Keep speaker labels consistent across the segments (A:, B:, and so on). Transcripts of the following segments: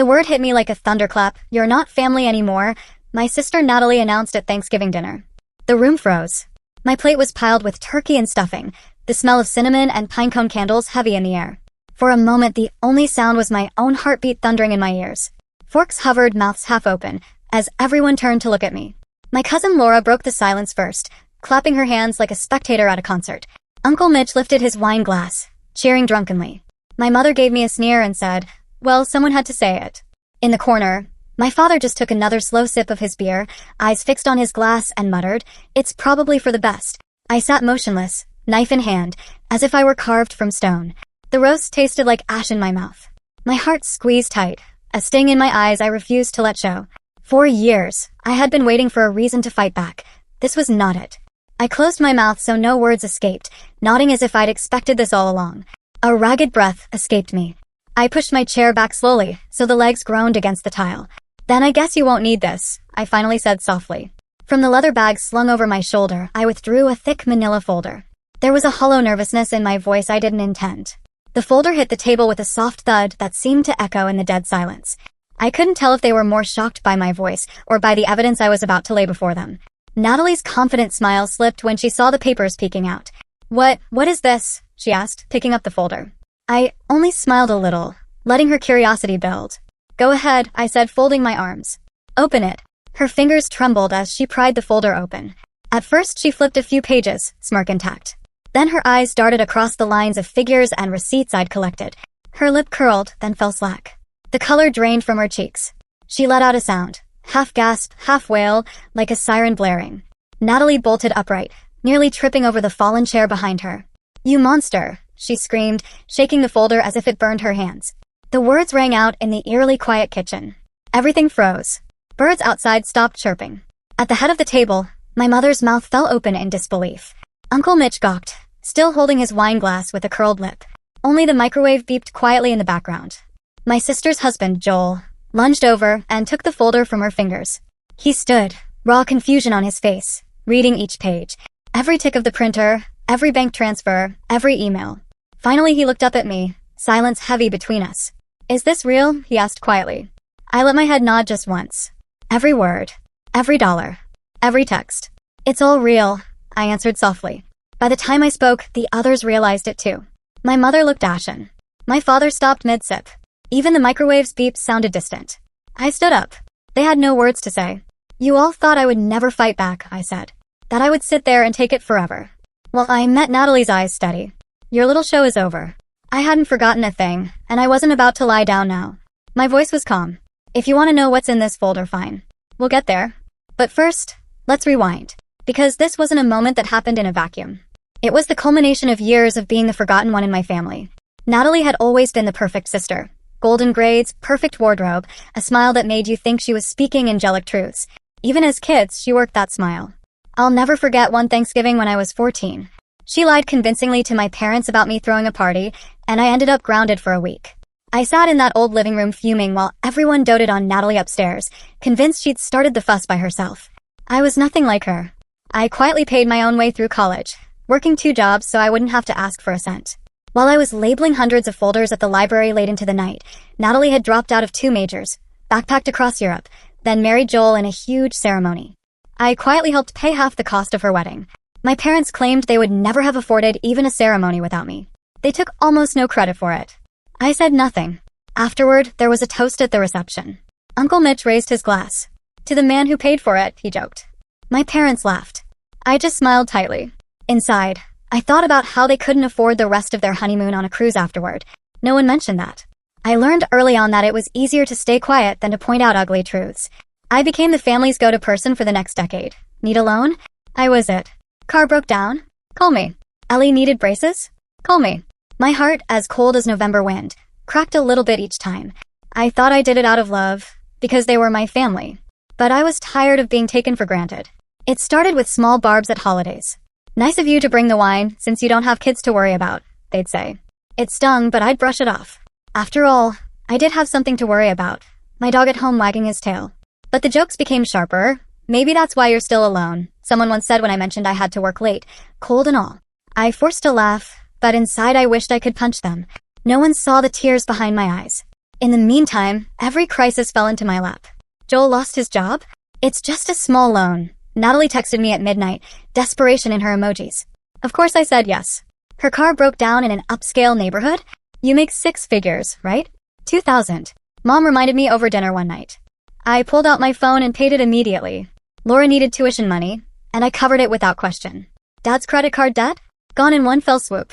A: The word hit me like a thunderclap. You're not family anymore, my sister Natalie announced at Thanksgiving dinner. The room froze. My plate was piled with turkey and stuffing, the smell of cinnamon and pinecone candles heavy in the air. For a moment, the only sound was my own heartbeat thundering in my ears. Forks hovered, mouths half open, as everyone turned to look at me. My cousin Laura broke the silence first, clapping her hands like a spectator at a concert. Uncle Mitch lifted his wine glass, cheering drunkenly. My mother gave me a sneer and said, "Well, someone had to say it." In the corner, my father just took another slow sip of his beer, eyes fixed on his glass, and muttered, "It's probably for the best." I sat motionless, knife in hand, as if I were carved from stone. The roast tasted like ash in my mouth. My heart squeezed tight, a sting in my eyes I refused to let show. For years, I had been waiting for a reason to fight back. This was not it. I closed my mouth so no words escaped, nodding as if I'd expected this all along. A ragged breath escaped me. I pushed my chair back slowly, so the legs groaned against the tile. "Then I guess you won't need this," I finally said softly. From the leather bag slung over my shoulder, I withdrew a thick manila folder. There was a hollow nervousness in my voice I didn't intend. The folder hit the table with a soft thud that seemed to echo in the dead silence. I couldn't tell if they were more shocked by my voice or by the evidence I was about to lay before them. Natalie's confident smile slipped when she saw the papers peeking out. What is this?" she asked, picking up the folder. I only smiled a little, letting her curiosity build. "Go ahead," I said, folding my arms. "Open it." Her fingers trembled as she pried the folder open. At first, she flipped a few pages, smirk intact. Then her eyes darted across the lines of figures and receipts I'd collected. Her lip curled, then fell slack. The color drained from her cheeks. She let out a sound, half gasp, half wail, like a siren blaring. Natalie bolted upright, nearly tripping over the fallen chair behind her. "You monster," she screamed, shaking the folder as if it burned her hands. The words rang out in the eerily quiet kitchen. Everything froze. Birds outside stopped chirping. At the head of the table, my mother's mouth fell open in disbelief. Uncle Mitch gawked, still holding his wine glass with a curled lip. Only the microwave beeped quietly in the background. My sister's husband, Joel, lunged over and took the folder from her fingers. He stood, raw confusion on his face, reading each page. Every tick of the printer, every bank transfer, every email. Finally he looked up at me, silence heavy between us. "Is this real?" he asked quietly. I let my head nod just once. Every word, every dollar, every text. "It's all real," I answered softly. By the time I spoke, the others realized it too. My mother looked ashen. My father stopped mid-sip. Even the microwave's beeps sounded distant. I stood up. They had no words to say. "You all thought I would never fight back," I said. "That I would sit there and take it forever." Well, I met Natalie's eyes steady. "Your little show is over." I hadn't forgotten a thing, and I wasn't about to lie down now. My voice was calm. "If you want to know what's in this folder, fine. We'll get there. But first, let's rewind. Because this wasn't a moment that happened in a vacuum. It was the culmination of years of being the forgotten one in my family. Natalie had always been the perfect sister. Golden grades, perfect wardrobe, a smile that made you think she was speaking angelic truths. Even as kids, she worked that smile. I'll never forget one Thanksgiving when I was 14. She lied convincingly to my parents about me throwing a party, and I ended up grounded for a week. I sat in that old living room fuming while everyone doted on Natalie upstairs, convinced she'd started the fuss by herself. I was nothing like her. I quietly paid my own way through college, working 2 jobs so I wouldn't have to ask for a cent. While I was labeling hundreds of folders at the library late into the night, Natalie had dropped out of 2 majors, backpacked across Europe, then married Joel in a huge ceremony. I quietly helped pay half the cost of her wedding. My parents claimed they would never have afforded even a ceremony without me. They took almost no credit for it. I said nothing. Afterward, there was a toast at the reception. Uncle Mitch raised his glass. "To the man who paid for it," he joked. My parents laughed. I just smiled tightly. Inside, I thought about how they couldn't afford the rest of their honeymoon on a cruise afterward. No one mentioned that. I learned early on that it was easier to stay quiet than to point out ugly truths. I became the family's go-to person for the next decade. Need a loan? I was it. Car broke down? Call me. Ellie needed braces? Call me. My heart, as cold as November wind, cracked a little bit each time. I thought I did it out of love, because they were my family. But I was tired of being taken for granted. It started with small barbs at holidays. "Nice of you to bring the wine, since you don't have kids to worry about," they'd say. It stung, but I'd brush it off. After all, I did have something to worry about. My dog at home wagging his tail. But the jokes became sharper. "Maybe that's why you're still alone," someone once said when I mentioned I had to work late, cold and all. I forced a laugh, but inside I wished I could punch them. No one saw the tears behind my eyes. In the meantime, every crisis fell into my lap. Joel lost his job? It's just a small loan. Natalie texted me at midnight, desperation in her emojis. Of course I said yes. Her car broke down in an upscale neighborhood? You make 6 figures, right? 2,000. Mom reminded me over dinner one night. I pulled out my phone and paid it immediately. Laura needed tuition money, and I covered it without question. Dad's credit card debt? Gone in one fell swoop.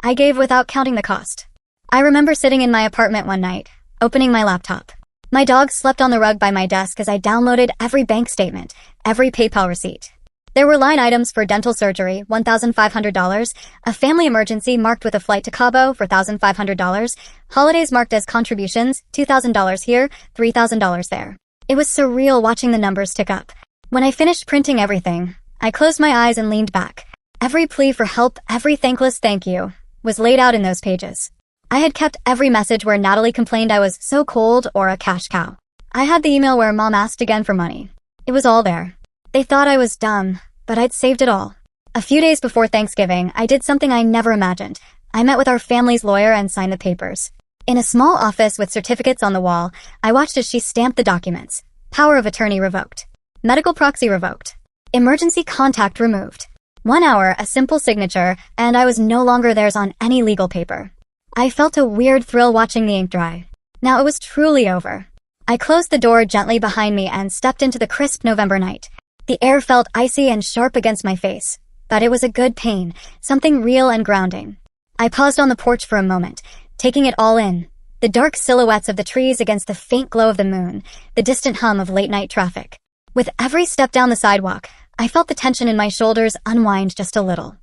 A: I gave without counting the cost. I remember sitting in my apartment one night, opening my laptop. My dog slept on the rug by my desk as I downloaded every bank statement, every PayPal receipt. There were line items for dental surgery, $1,500, a family emergency marked with a flight to Cabo for $1,500, holidays marked as contributions, $2,000 here, $3,000 there. It was surreal watching the numbers tick up. When I finished printing everything, I closed my eyes and leaned back. Every plea for help, every thankless thank you, was laid out in those pages. I had kept every message where Natalie complained I was so cold or a cash cow. I had the email where Mom asked again for money. It was all there. They thought I was dumb, but I'd saved it all. A few days before Thanksgiving, I did something I never imagined. I met with our family's lawyer and signed the papers. In a small office with certificates on the wall, I watched as she stamped the documents. Power of attorney revoked. Medical proxy revoked. Emergency contact removed. 1 hour, a simple signature, and I was no longer theirs on any legal paper. I felt a weird thrill watching the ink dry. Now it was truly over. I closed the door gently behind me and stepped into the crisp November night. The air felt icy and sharp against my face, but it was a good pain, something real and grounding. I paused on the porch for a moment, taking it all in. The dark silhouettes of the trees against the faint glow of the moon, the distant hum of late-night traffic. With every step down the sidewalk, I felt the tension in my shoulders unwind just a little.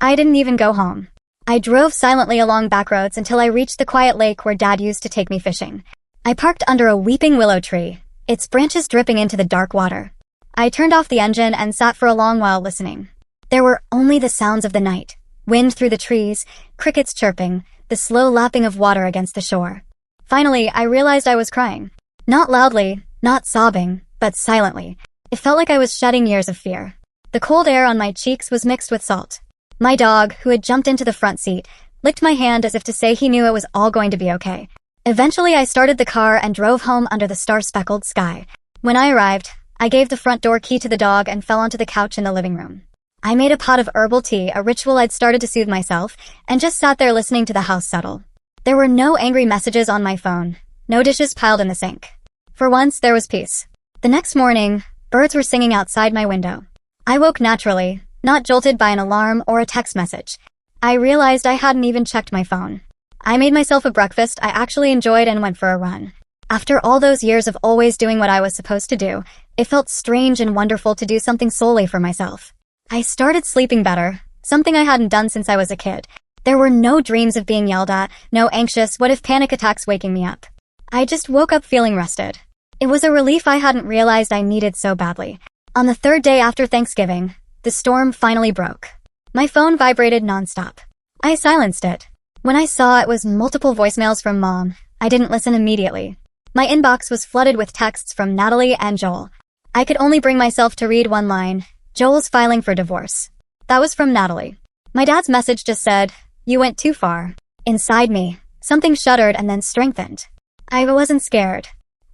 A: I didn't even go home. I drove silently along back roads until I reached the quiet lake where Dad used to take me fishing. I parked under a weeping willow tree, its branches dripping into the dark water. I turned off the engine and sat for a long while listening. There were only the sounds of the night, wind through the trees, crickets chirping, the slow lapping of water against the shore. Finally, I realized I was crying. Not loudly, not sobbing, but silently. It felt like I was shedding years of fear. The cold air on my cheeks was mixed with salt. My dog, who had jumped into the front seat, licked my hand as if to say he knew it was all going to be okay. Eventually, I started the car and drove home under the star-speckled sky. When I arrived, I gave the front door key to the dog and fell onto the couch in the living room. I made a pot of herbal tea, a ritual I'd started to soothe myself, and just sat there listening to the house settle. There were no angry messages on my phone, no dishes piled in the sink. For once, there was peace. The next morning, birds were singing outside my window. I woke naturally, not jolted by an alarm or a text message. I realized I hadn't even checked my phone. I made myself a breakfast I actually enjoyed and went for a run. After all those years of always doing what I was supposed to do, it felt strange and wonderful to do something solely for myself. I started sleeping better, something I hadn't done since I was a kid. There were no dreams of being yelled at, no anxious what if panic attacks waking me up. I just woke up feeling rested. It was a relief I hadn't realized I needed so badly. On the 3rd day after Thanksgiving, the storm finally broke. My phone vibrated nonstop. I silenced it. When I saw it was multiple voicemails from Mom, I didn't listen immediately. My inbox was flooded with texts from Natalie and Joel. I could only bring myself to read one line: Joel's filing for divorce. That was from Natalie. My dad's message just said, "You went too far." Inside me, something shuddered and then strengthened. I wasn't scared.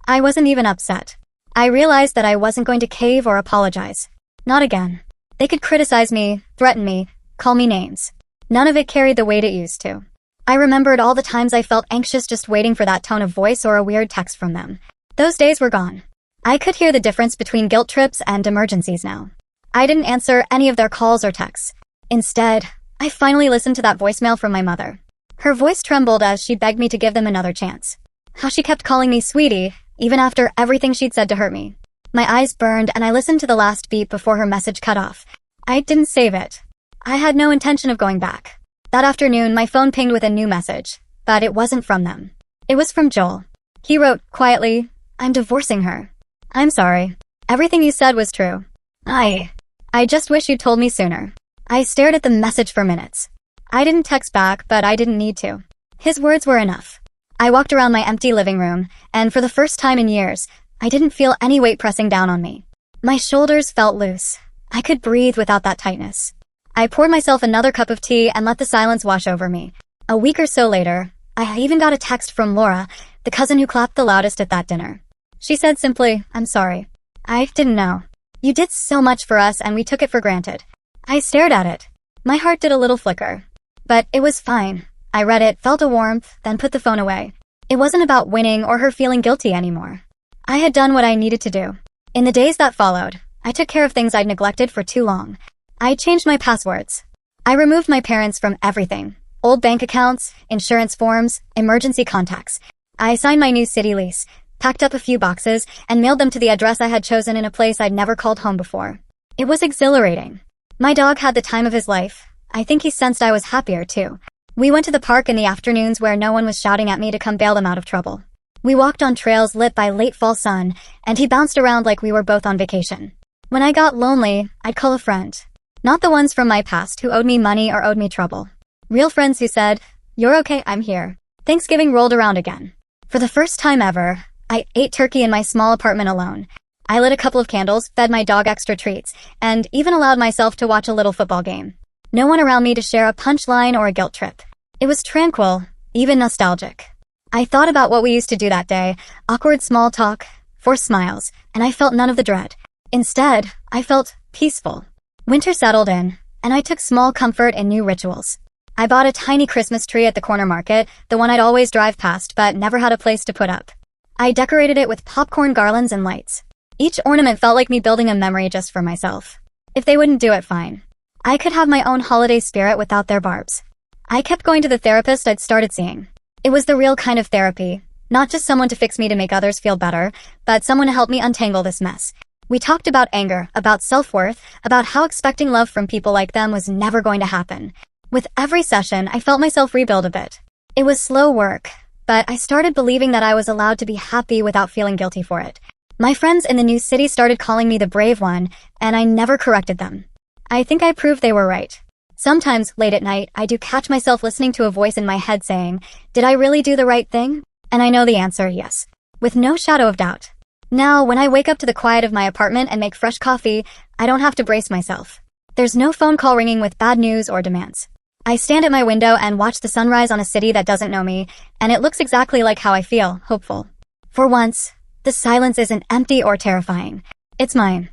A: I wasn't even upset. I realized that I wasn't going to cave or apologize. Not again. They could criticize me, threaten me, call me names. None of it carried the weight it used to. I remembered all the times I felt anxious just waiting for that tone of voice or a weird text from them. Those days were gone. I could hear the difference between guilt trips and emergencies now. I didn't answer any of their calls or texts. Instead, I finally listened to that voicemail from my mother. Her voice trembled as she begged me to give them another chance. How she kept calling me sweetie, even after everything she'd said to hurt me. My eyes burned and I listened to the last beat before her message cut off. I didn't save it. I had no intention of going back. That afternoon, my phone pinged with a new message, but it wasn't from them. It was from Joel. He wrote, quietly, "I'm divorcing her. I'm sorry. Everything you said was true. I just wish you'd told me sooner." I stared at the message for minutes. I didn't text back, but I didn't need to. His words were enough. I walked around my empty living room, and for the first time in years, I didn't feel any weight pressing down on me. My shoulders felt loose. I could breathe without that tightness. I poured myself another cup of tea and let the silence wash over me. A week or so later, I even got a text from Laura, the cousin who clapped the loudest at that dinner. She said simply, "I'm sorry. I didn't know. You did so much for us and we took it for granted." I stared at it. My heart did a little flicker. But it was fine. I read it, felt a warmth, then put the phone away. It wasn't about winning or her feeling guilty anymore. I had done what I needed to do. In the days that followed, I took care of things I'd neglected for too long. I changed my passwords. I removed my parents from everything. Old bank accounts, insurance forms, emergency contacts. I signed my new city lease, packed up a few boxes, and mailed them to the address I had chosen in a place I'd never called home before. It was exhilarating. My dog had the time of his life. I think he sensed I was happier too. We went to the park in the afternoons where no one was shouting at me to come bail them out of trouble. We walked on trails lit by late fall sun, and he bounced around like we were both on vacation. When I got lonely, I'd call a friend. Not the ones from my past who owed me money or owed me trouble. Real friends who said, "You're okay, I'm here." Thanksgiving rolled around again. For the first time ever, I ate turkey in my small apartment alone. I lit a couple of candles, fed my dog extra treats, and even allowed myself to watch a little football game. No one around me to share a punchline or a guilt trip. It was tranquil, even nostalgic. I thought about what we used to do that day, awkward small talk, forced smiles, and I felt none of the dread. Instead, I felt peaceful. Winter settled in, and I took small comfort in new rituals. I bought a tiny Christmas tree at the corner market, the one I'd always drive past but never had a place to put up. I decorated it with popcorn garlands and lights. Each ornament felt like me building a memory just for myself. If they wouldn't do it, fine. I could have my own holiday spirit without their barbs. I kept going to the therapist I'd started seeing. It was the real kind of therapy, not just someone to fix me to make others feel better, but someone to help me untangle this mess. We talked about anger, about self-worth, about how expecting love from people like them was never going to happen. With every session, I felt myself rebuild a bit. It was slow work, but I started believing that I was allowed to be happy without feeling guilty for it. My friends in the new city started calling me the brave one, and I never corrected them. I think I proved they were right. Sometimes, late at night, I do catch myself listening to a voice in my head saying, "Did I really do the right thing?" And I know the answer, yes. With no shadow of doubt. Now, when I wake up to the quiet of my apartment and make fresh coffee, I don't have to brace myself. There's no phone call ringing with bad news or demands. I stand at my window and watch the sunrise on a city that doesn't know me, and it looks exactly like how I feel, hopeful. For once, the silence isn't empty or terrifying. It's mine.